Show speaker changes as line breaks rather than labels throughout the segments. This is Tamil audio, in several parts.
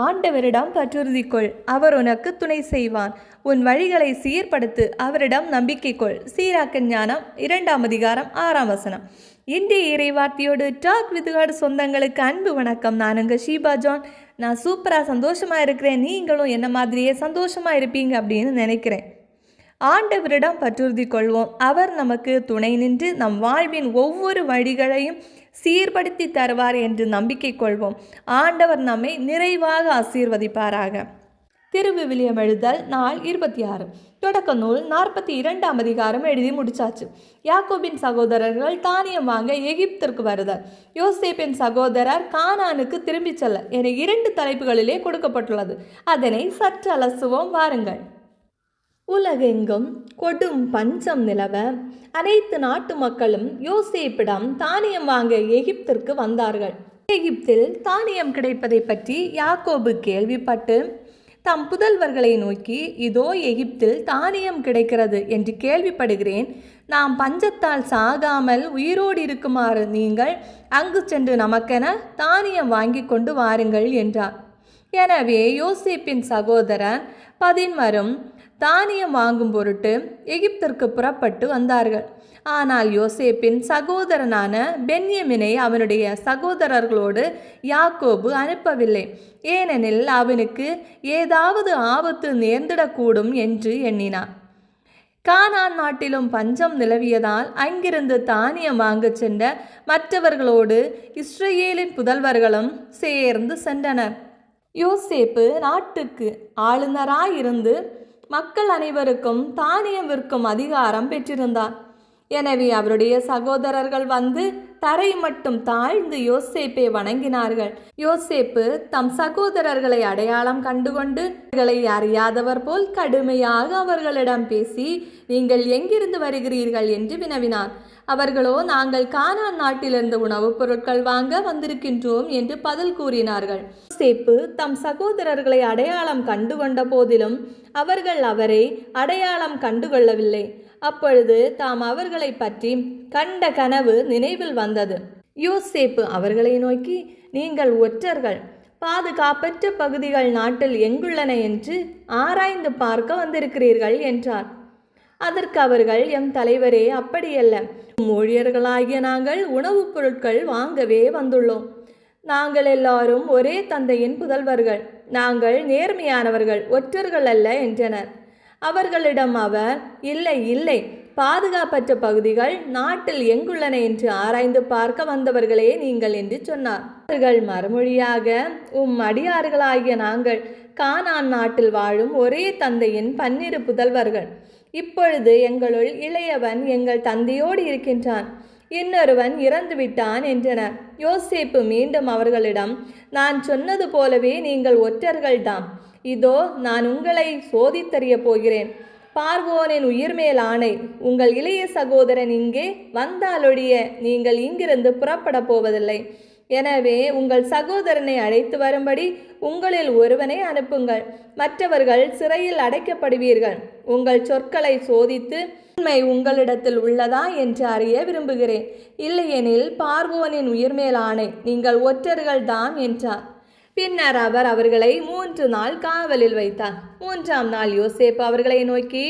ஆண்டவரிடம் பற்றுறுதி கொள், அவர் உனக்கு துணை செய்வான். உன் வழிகளை சீர்படுத்து, அவரிடம் நம்பிக்கை கொள். சீராக்க ஞானம் 2ஆம் அதிகாரம் 6ஆம் வசனம். இன்றைய இறைவார்த்தையோடு டாக் வித் காட் சொந்தங்களுக்கு அன்பு வணக்கம். நான் உங்கள் ஷீபா ஜான். நான் சூப்பராக சந்தோஷமாக இருக்கிறேன். நீங்களும் என்ன மாதிரியே சந்தோஷமாக இருப்பீங்க அப்படின்னு நினைக்கிறேன். ஆண்டவரிடம் பற்றுறுதி கொள்வோம். அவர் நமக்கு துணை நின்று நம் வாழ்வின் ஒவ்வொரு வழிகளையும் சீர்படுத்தி தருவார் என்று நம்பிக்கை கொள்வோம். ஆண்டவர் நம்மை நிறைவாக ஆசீர்வதிப்பாராக. திருவிவிலியம் எழுதல் நாள் 26. தொடக்க நூல் 42ஆம் அதிகாரம் எழுதி முடிச்சாச்சு. யாக்கோபின் சகோதரர்கள் தானியம் வாங்க எகிப்திற்கு வருதல், யோசேப்பின் சகோதரர் கானானுக்கு திரும்பி செல்ல என 2 தலைப்புகளிலே கொடுக்கப்பட்டுள்ளது. அதனை சற்று அலசுவோம் வாருங்கள். உலகெங்கும் கொடும் பஞ்சம் நிலவ அனைத்து நாட்டு மக்களும் யோசேப்பிடம் தானியம் வாங்க எகிப்திற்கு வந்தார்கள். எகிப்தில் தானியம் கிடைப்பதை பற்றி யாக்கோபு கேள்விப்பட்டு தம் புதல்வர்களை நோக்கி, இதோ எகிப்தில் தானியம் கிடைக்கிறது என்று கேள்விப்படுகிறேன். நாம் பஞ்சத்தால் சாகாமல் உயிரோடு இருக்குமாறு நீங்கள் அங்கு சென்று நமக்கென தானியம் வாங்கி கொண்டு வாருங்கள் என்றார். எனவே யோசேப்பின் சகோதரன் 10 தானியம் வாங்கும் பொருட்டு எகிப்திற்கு புறப்பட்டு வந்தார்கள். ஆனால் யோசேப்பின் சகோதரனான பென்யமினை அவனுடைய சகோதரர்களோடு யாக்கோபு அனுப்பவில்லை. ஏனெனில் அவனுக்கு ஏதாவது ஆபத்து நேர்ந்திடக்கூடும் என்று எண்ணினார். கானான் நாட்டிலும் பஞ்சம் நிலவியதால் அங்கிருந்து தானியம் வாங்க சென்ற மற்றவர்களோடு இஸ்ரேலின் புதல்வர்களும் சேர்ந்து சென்றனர். யோசேப்பு நாட்டுக்கு ஆளுநராயிருந்து மக்கள் அனைவருக்கும் தானியம் விற்கும் அதிகாரம் பெற்றிருந்தார். எனவே அவருடைய சகோதரர்கள் வந்து தரை மட்டும் தாழ்ந்து யோசேப்பை வணங்கினார்கள். யோசேப்பு தம் சகோதரர்களை அடையாளம் கண்டுகொண்டு அவர்களை அறியாதவர் போல் கடுமையாக அவர்களிடம் பேசி, நீங்கள் எங்கிருந்து வருகிறீர்கள் என்று வினவினார். அவர்களோ, நாங்கள் கானான் நாட்டிலிருந்து உணவுப் பொருட்கள் வாங்க வந்திருக்கின்றோம் என்று பதில் கூறினார்கள். யோசேப்பு தம் சகோதரர்களை அடையாளம் கண்டுகொண்ட போதிலும் அவர்கள் அவரை அடையாளம் கண்டுகொள்ளவில்லை. அப்பொழுது தாம் அவர்களை பற்றி கண்ட கனவு நினைவில் வந்தது. யோசேப்பு அவர்களை நோக்கி, நீங்கள் ஒற்றர்கள், பாதுகாப்பற்ற பகுதிகள் நாட்டில் எங்குள்ளன என்று ஆராய்ந்து பார்க்க வந்திருக்கிறீர்கள் என்றார். அதற்கு அவர்கள், எம் தலைவரே, அப்படியல்ல, ஊழியர்களாகிய நாங்கள் உணவுப் பொருட்கள் வாங்கவே வந்துள்ளோம். நாங்கள் எல்லாரும் ஒரே தந்தையின் புதல்வர்கள். நாங்கள் நேர்மையானவர்கள், ஒற்றர்கள் அல்ல என்றனர். அவர்களிடம் அவர், இல்லை இல்லை, பாதுகாப்பற்ற பகுதிகள் நாட்டில் எங்குள்ளன என்று ஆராய்ந்து பார்க்க வந்தவர்களே நீங்கள் என்று சொன்னார். அவர்கள் மறுமொழியாக, அடியார்களாகிய நாங்கள் கானான் நாட்டில் வாழும் ஒரே தந்தையின் 12 புதல்வர்கள். இப்பொழுது எங்களுள் இளையவன் எங்கள் தந்தையோடு இருக்கின்றான், இன்னொருவன் இறந்துவிட்டான் என்றனர். யோசேப்பு மீண்டும் அவர்களிடம், நான் சொன்னது போலவே நீங்கள் ஒற்றர்கள்தாம். இதோ நான் உங்களை சோதித்தறிய போகிறேன். பார்வோனின் உயிர் மேல் ஆணை, உங்கள் இளைய சகோதரன் இங்கே வந்தாலொழிய நீங்கள் இங்கிருந்து புறப்பட போவதில்லை. எனவே உங்கள் சகோதரனை அழைத்து வரும்படி உங்களில் ஒருவனை அனுப்புங்கள். மற்றவர்கள் சிறையில் அடைக்கப்படுவீர்கள். உங்கள் சொற்களை சோதித்து உண்மை உங்களிடத்தில் உள்ளதா என்று அறிய விரும்புகிறேன். இல்லையெனில் பார்வோனின் உயிர் மேல் ஆணை, நீங்கள் ஒற்றர்கள்தான் என்றார். பின்னர் அவர் அவர்களை 3 நாள் காவலில் வைத்தார். 3ஆம் நாள் யோசேப்பு அவர்களை நோக்கி,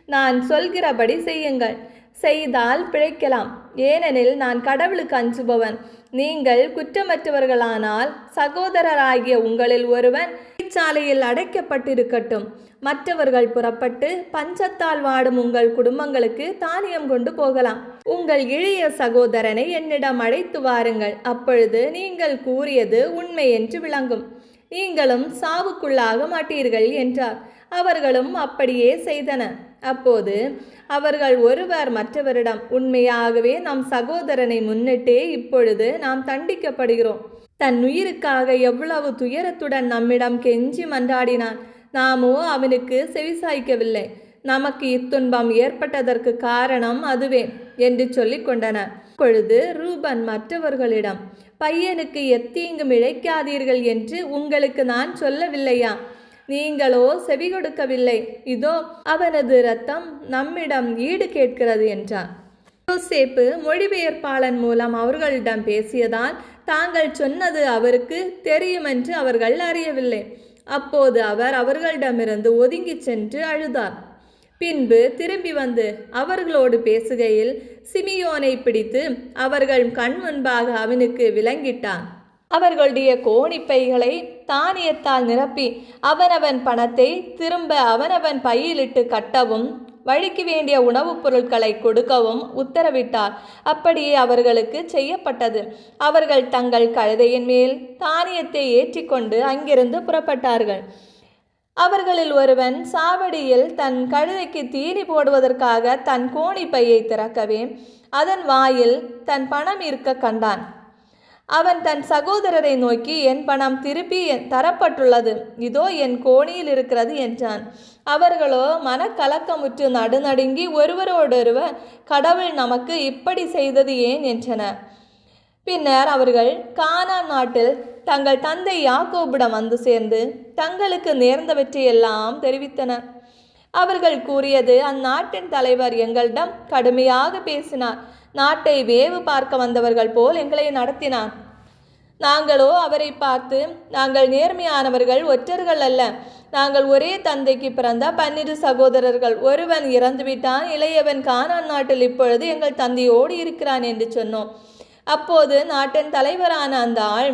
நான் சொல்கிறபடி செய்யுங்கள். செய்தால் பிழைக்கலாம், ஏனெனில் நான் கடவுளுக்கு அஞ்சுபவன். நீங்கள் குற்றமற்றவர்களானால் சகோதரராகிய உங்களில் ஒருவன் சாலையில் அடைக்கப்பட்டிருக்கட்டும். மற்றவர்கள் புறப்பட்டு பஞ்சத்தால் வாடும் உங்கள் குடும்பங்களுக்கு தானியம் கொண்டு போகலாம். உங்கள் இளைய சகோதரனை என்னிடம் அழைத்து வாருங்கள். அப்பொழுது நீங்கள் கூறியது உண்மை என்று விளங்கும். நீங்களும் சாவுக்குள்ளாக மாட்டீர்கள் என்றார். அவர்களும் அப்படியே செய்தனர். அப்போது அவர்கள் ஒருவர் மற்றவரிடம், உண்மையாகவே நம் சகோதரனை முன்னிட்டே இப்பொழுது நாம் தண்டிக்கப்படுகிறோம். தன் உயிருக்காக எவ்வளவு துயரத்துடன் நம்மிடம் கெஞ்சி மன்றாடினான். நாமோ அவனுக்கு செவிசாய்க்கவில்லை. நமக்கு இத்துன்பம் ஏற்பட்டதற்கு காரணம் அதுவே என்று சொல்லிக் கொண்டனர். அப்பொழுது ரூபன் மற்றவர்களிடம், பையனுக்கு எத்தீங்கும் இழைக்காதீர்கள் என்று உங்களுக்கு நான் சொல்லவில்லையா? நீங்களோ செவி கொடுக்கவில்லை. இதோ அவனது இரத்தம் நம்மிடம் ஈடு கேட்கிறது என்றார். யோசேப்பு மொழிபெயர்ப்பாளன் மூலம் அவர்களிடம் பேசியதால் தாங்கள் சொன்னது அவருக்கு தெரியுமென்று அவர்கள் அறியவில்லை. அப்போது அவர் அவர்களிடமிருந்து ஒதுங்கிச் சென்று அழுதார். பின்பு திரும்பி வந்து அவர்களோடு பேசுகையில் சிமியோனை பிடித்து அவர்கள் கண் முன்பாக அவனுக்கு விலங்கிட்டான். அவர்களுடைய கோணிப்பைகளை தானியத்தால் நிரப்பி அவனவன் பணத்தை திரும்ப அவனவன் பையிலிட்டு கட்டவும் வழிக்கு வேண்டிய உணவுப் பொருட்களை கொடுக்கவும் உத்தரவிட்டார். அப்படியே அவர்களுக்கு செய்யப்பட்டது. அவர்கள் தங்கள் கழுதையின் மேல் தானியத்தை ஏற்றிக்கொண்டு அங்கிருந்து புறப்பட்டார்கள். அவர்களில் ஒருவன் சாவடியில் தன் கழுதைக்கு தீனி போடுவதற்காக தன் கோணிப்பையை திறக்கவே அதன் வாயில் தன் பணம் இருக்க கண்டான். அவன் தன் சகோதரரை நோக்கி, என் பணம் திருப்பி தரப்பட்டுள்ளது, இதோ என் கோணியில் இருக்கிறது என்றான். அவர்களோ மனக்கலக்கமுற்று நடுநடுங்கி ஒருவரோடொருவர், கடவுள் நமக்கு இப்படி செய்தது ஏன் என்றனர். பின்னர் அவர்கள் கானான் நாட்டில் தங்கள் தந்தை யாக்கோபிடம் வந்து சேர்ந்து தங்களுக்கு நேர்ந்தவற்றையெல்லாம் தெரிவித்தனர். அவர்கள் கூறியது, அந்நாட்டின் தலைவர் எங்களிடம் கடுமையாக பேசினார். நாட்டை வேவு பார்க்க வந்தவர்கள் போல் எங்களை நடத்தினார். நாங்களோ அவரை பார்த்து, நாங்கள் நேர்மையானவர்கள், ஒற்றர்கள் அல்ல. நாங்கள் ஒரே தந்தைக்கு பிறந்த 12 சகோதரர்கள். ஒருவன் இறந்துவிட்டான், இளையவன் கானான் நாட்டில் இப்பொழுது எங்கள் தந்தையோடு இருக்கிறான் என்று சொன்னோம். அப்போது நாட்டின் தலைவரான அந்த ஆள்,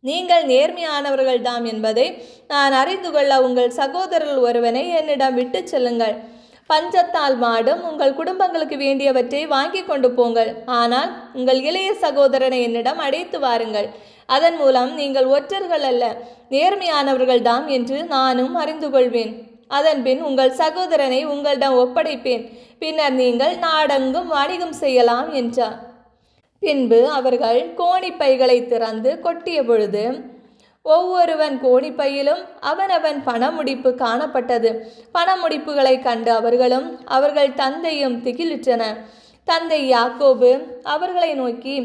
நீங்கள் நேர்மையானவர்கள்தாம் என்பதை நான் அறிந்து கொள்ள உங்கள் சகோதரர்கள் ஒருவனை என்னிடம் விட்டு செல்லுங்கள். பஞ்சத்தால் மாடும் உங்கள் குடும்பங்களுக்கு வேண்டியவற்றை வாங்கி கொண்டு போங்கள். ஆனால் உங்கள் இளைய சகோதரனை என்னிடம் அழைத்து வாருங்கள். அதன் மூலம் நீங்கள் ஒற்றர்கள் அல்ல, நேர்மையானவர்கள்தாம் என்று நானும் அறிந்து கொள்வேன். அதன்பின் உங்கள் சகோதரனை உங்களிடம் ஒப்படைப்பேன். பின்னர் நீங்கள் நாடெங்கும் வணிகம் செய்யலாம் என்றார். பின்பு அவர்கள் கோணிப்பைகளை திறந்து கொட்டிய பொழுது ஒவ்வொருவன் கோணிப்பையிலும் அவனவன் பணமுடிப்பு காணப்பட்டது. பணமுடிப்புகளை கண்டு அவர்களும் அவர்கள் தந்தையும் திகிலுற்றனர். தந்தை யாக்கோபு அவர்களை நோக்கி,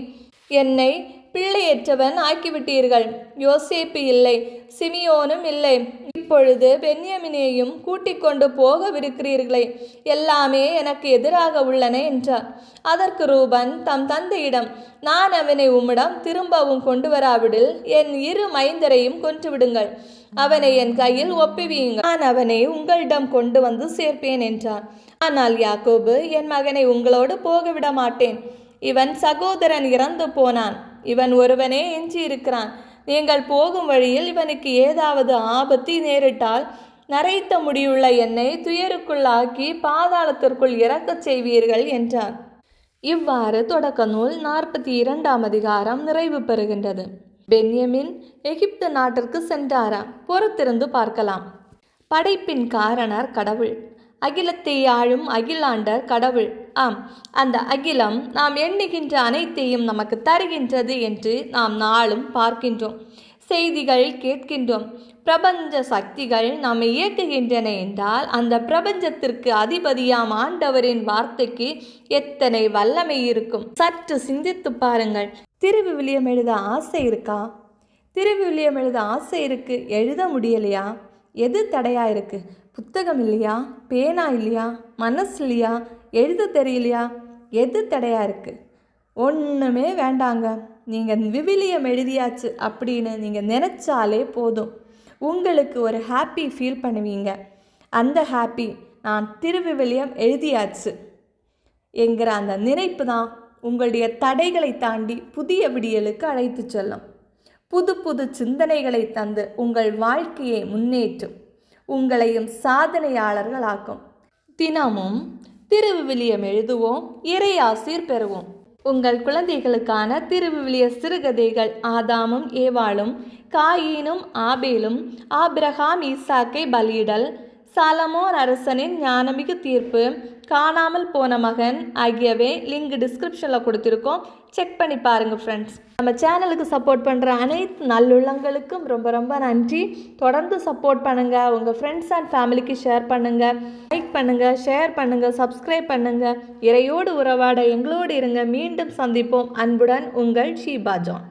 என்னை பிள்ளையற்றவன் ஆக்கிவிட்டீர்கள். யோசேப்பு இல்லை, சிமியோனும் இல்லை, இப்பொழுது பென்யமினையும் கூட்டிக் கொண்டு போகவிருக்கிறீர்களே, எல்லாமே எனக்கு எதிராக உள்ளன என்றார். அதற்கு ரூபன் தம் தந்தையிடம், நான் அவனை உம்மிடம் திரும்பவும் கொண்டு வராவிடில் என் 2 மைந்தரையும் கொன்றுவிடுங்கள். அவனை என் கையில் ஒப்புவியுங்கள், நான் அவனை உங்களிடம் கொண்டு வந்து சேர்ப்பேன் என்றார். ஆனால் யாக்கோபு, என் மகனை உங்களோடு போகவிட மாட்டேன். இவன் சகோதரன் இறந்து போனான், இவன் ஒருவனே எஞ்சி இருக்கிறான். நீங்கள் போகும் வழியில் இவனுக்கு ஏதாவது ஆபத்து நேரிட்டால் நரைத்த முடியுள்ள என்னை துயருக்குள்ளாக்கி பாதாளத்திற்குள் இறக்கச் செய்வீர்கள் என்றார். இவ்வாறு தொடக்க நூல் 42ஆம் அதிகாரம் நிறைவு பெறுகின்றது. பென்யமின் எகிப்து நாட்டிற்கு சென்றாராம். பொறுத்திருந்து பார்க்கலாம். படைப்பின் காரணர் கடவுள், அகிலத்தை ஆளும் அகிலாண்டர் கடவுள். ஆம், அந்த அகிலம் நாம் எண்ணுகின்ற அனைத்தையும் நமக்கு தருகின்றது என்று நாம் நாளும் பார்க்கின்றோம், செய்திகள் கேட்கின்றோம். பிரபஞ்ச சக்திகள் நம்மை இயக்குகின்றன என்றால் அந்த பிரபஞ்சத்திற்கு அதிபதியாம் ஆண்டவரின் வார்த்தைக்கு எத்தனை வல்லமை இருக்கும். சற்று சிந்தித்து பாருங்கள். திருவிவிலியம் எழுத ஆசை இருக்கா? திருவிவிலியம் எழுத ஆசை இருக்கு, எழுத முடியலையா? எது தடையா இருக்கு? புத்தகம் இல்லையா? பேனா இல்லையா? மனசு இல்லையா? எழுத தெரியலையா? எது தடையா இருக்கு? ஒன்றுமே வேண்டாங்க. நீங்கள் விவிலியம் எழுதியாச்சு அப்படின்னு நீங்கள் நினச்சாலே போதும், உங்களுக்கு ஒரு ஹாப்பி ஃபீல் பண்ணுவீங்க. அந்த ஹாப்பி, நான் திருவிவிலியம் எழுதியாச்சு என்கிற அந்த நினைப்பு தான் உங்களுடைய தடைகளை தாண்டி புதிய விடியலுக்கு அழைத்து செல்லும். புது புது சிந்தனைகளை தந்து உங்கள் வாழ்க்கையை முன்னேற்றும், உங்களையும் சாதனையாளர்களாக்கும். தினமும் திருவிவிலியம் எழுதுவோம், இறை ஆசீர் பெறுவோம். உங்கள் குழந்தைகளுக்கான திருவிவிலிய சிறுகதைகள் ஆதாமும் ஏவாளும், காயீனும் ஆபேலும், ஆபிரகாம் ஈசாக்கை பலியிடல், சாலமோன் அரசனின் ஞானமிகு தீர்ப்பு, காணாமல் போன மகன் ஆகியவை லிங்க் டிஸ்கிரிப்ஷனில் கொடுத்துருக்கோம். செக் பண்ணி பாருங்கள் ஃப்ரெண்ட்ஸ். நம்ம சேனலுக்கு சப்போர்ட் பண்ணுற அனைத்து நல்லுள்ளங்களுக்கும் ரொம்ப ரொம்ப நன்றி. தொடர்ந்து சப்போர்ட் பண்ணுங்கள். உங்கள் ஃப்ரெண்ட்ஸ் அண்ட் ஃபேமிலிக்கு ஷேர் பண்ணுங்கள், லைக் பண்ணுங்கள், ஷேர் பண்ணுங்கள், சப்ஸ்கிரைப் பண்ணுங்கள். இறையோடு உறவாட எங்களோடு இருங்க. மீண்டும் சந்திப்போம். அன்புடன் உங்கள் ஷீபா ஜான்.